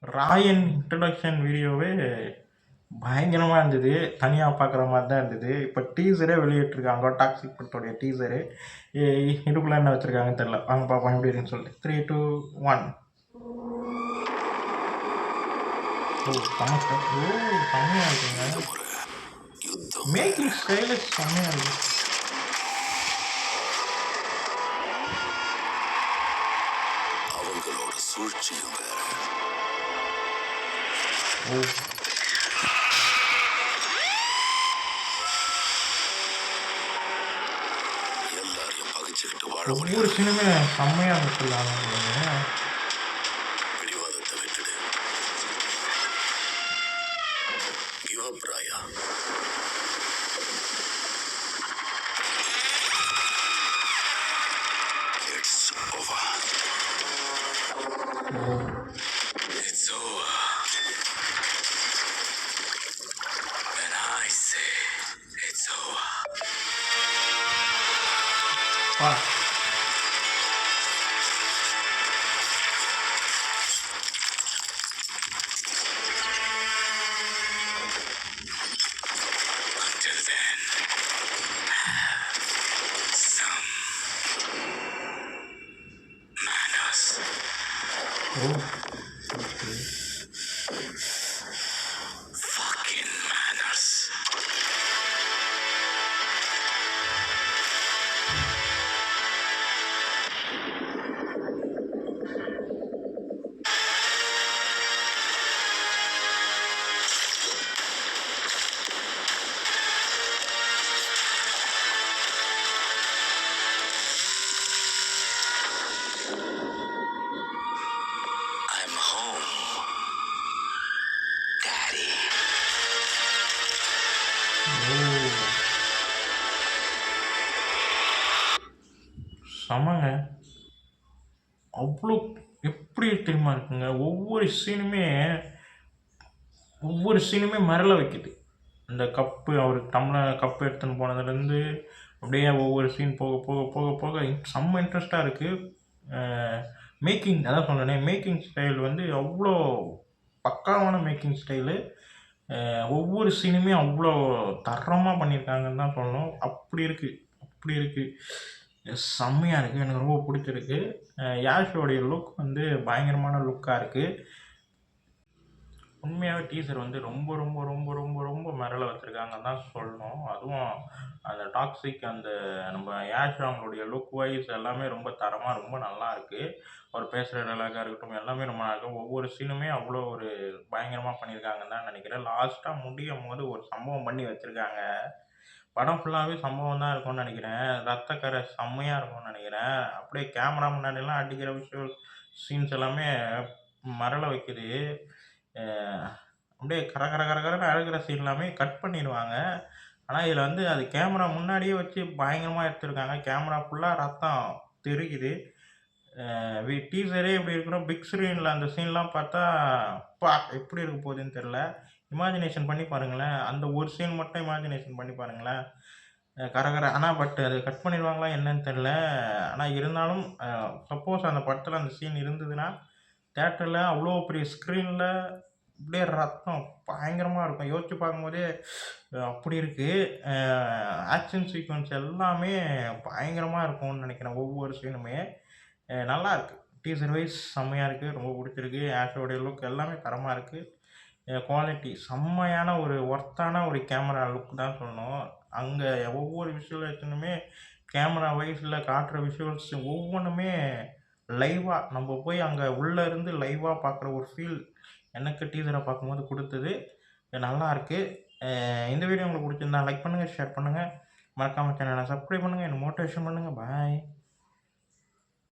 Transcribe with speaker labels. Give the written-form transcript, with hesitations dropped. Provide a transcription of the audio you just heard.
Speaker 1: Rayan introduction வீடியோவே பயங்கரமாக இருந்தது. தனியாக பார்க்குற மாதிரி தான் இருந்தது. இப்போ டீசரே வெளியிட்டிருக்காங்க. டாக்ஸிக் படத்தோடைய டீசரு. இதுக்குள்ளே என்ன வச்சுருக்காங்கன்னு தெரில. வாங்க பார்ப்போம் எப்படி இருக்குன்னு சொல்லிட்டு. 3, 2, 1. ஓ செம்ம செம்மையாக இருக்குங்க. மேக்கிங் ஸ்டைலு செம்மையாக இருக்குது.
Speaker 2: அவங்களோட சூழ்ச்சியும் வேற. எல்லாரையும் பகிச்சுக்கிட்டு வாழ
Speaker 1: ஒவ்வொரு சினிமே செம்மையாக இருந்துருக்காங்க.
Speaker 2: பிடிவாதத்தை விட்டுடு. Give up Raya. It's over. It's over. When I say it's over.
Speaker 1: Wow.
Speaker 2: Until then, have some manners.
Speaker 1: Oh.
Speaker 2: Fucking manners. I'm home, Daddy.
Speaker 1: செமங்க. அவ்வளோ எப்படி தெரியுமா இருக்குங்க. ஒவ்வொரு சீனுமே மரல வைக்குது. இந்த கப்பு அவர் டம்ளர் கப்பு எடுத்துன்னு போனதுலேருந்து அப்படியே ஒவ்வொரு சீன் போக போக போக போக செம்ம இன்ட்ரெஸ்ட்டாக இருக்குது. மேக்கிங் அதான் சொன்னேனே, மேக்கிங் ஸ்டைல் வந்து அவ்வளோ பக்காவான மேக்கிங் ஸ்டைலு. ஒவ்வொரு சீனுமே அவ்வளோ தரமாக பண்ணியிருக்காங்கன்னு தான் சொல்லணும். அப்படி இருக்குது செம்மையாக இருக்குது. எனக்கு ரொம்ப பிடிச்சிருக்கு. யாஷோடைய லுக் வந்து பயங்கரமான லுக்காக இருக்குது. உண்மையாகவே டீசர் வந்து ரொம்ப ரொம்ப ரொம்ப ரொம்ப ரொம்ப மிரள வச்சுருக்காங்கன்னு தான் சொல்லணும். அதுவும் அந்த டாக்ஸிக் அந்த நம்ம யாஷ் அவங்களுடைய லுக் வைஸ் எல்லாமே ரொம்ப தரமாக ரொம்ப நல்லா இருக்குது. அவர் பேசுகிற டயலாகாக இருக்கட்டும் எல்லாமே ரொம்ப நல்லா இருக்கும். ஒவ்வொரு சீனுமே அவ்வளோ ஒரு பயங்கரமாக பண்ணியிருக்காங்கன்னு தான் நினைக்கிறேன். லாஸ்ட்டாக முடியும் போது ஒரு சம்பவம் பண்ணி வச்சுருக்காங்க. படம் ஃபுல்லாகவே சம்பவம் தான் இருக்கும்னு நினைக்கிறேன். ரத்தக்கரை செம்மையாக இருக்கும்னு நினைக்கிறேன். அப்படியே கேமரா முன்னாடிலாம் அடிக்கிற விஷுவல் சீன்ஸ் எல்லாமே மரள வைக்குது. அப்படியே கரன்னு அழுகிற சீன் எல்லாமே கட் பண்ணிடுவாங்க. ஆனால் இதில் வந்து அது கேமரா முன்னாடியே வச்சு பயங்கரமாக எடுத்துருக்காங்க. கேமரா ஃபுல்லாக ரத்தம் தெரிக்குது. டீசரே எப்படி இருக்கணும், பிக் ஸ்க்ரீனில் அந்த சீன்லாம் பார்த்தா எப்படி இருக்க போகுதுன்னு தெரில. இமேஜினேஷன் பண்ணி பாருங்களேன். அந்த ஒரு சீன் மட்டும் இமேஜினேஷன் பண்ணி பாருங்களேன். ஆனால் பட் அது கட் பண்ணிடுவாங்களா என்னன்னு தெரில. ஆனால் இருந்தாலும் சப்போஸ் அந்த படத்தில் அந்த சீன் இருந்ததுன்னா தேட்டரில் அவ்வளோ பெரிய ஸ்க்ரீனில் அப்படியே ரத்தம் பயங்கரமாக இருக்கும். யோசிச்சு பார்க்கும்போதே அப்படி இருக்குது. ஆக்ஷன் சீக்வன்ஸ் எல்லாமே பயங்கரமாக இருக்கும்னு நினைக்கிறேன். ஒவ்வொரு சீனுமே நல்லாயிருக்கு. டீசர் வைஸ் செம்மையாக இருக்குது. ரொம்ப பிடிச்சிருக்கு. ஆஷோடைய லுக் எல்லாமே தரமாக இருக்குது. குவாலிட்டி செம்மையான ஒரு ஒர்த்தான ஒரு கேமரா லுக் தான் சொல்லணும். அங்கே ஒவ்வொரு விஷுவலேஷனுமே கேமரா வைஸில் காட்டுற விஷுவல்ஸ் ஒவ்வொன்றுமே லைவாக நம்ம போய் அங்கே உள்ளே இருந்து லைவாக பார்க்குற ஒரு ஃபீல் எனக்கு டீசரை பார்க்கும்போது கொடுத்தது. நல்லாயிருக்கு. இந்த வீடியோ உங்களுக்கு பிடிச்சிருந்தா லைக் பண்ணுங்கள், ஷேர் பண்ணுங்கள், மறக்காமல் சேனலை சப்ஸ்கிரைப் பண்ணுங்கள், என்னை மோட்டிவேஷன் பண்ணுங்கள். பாய்.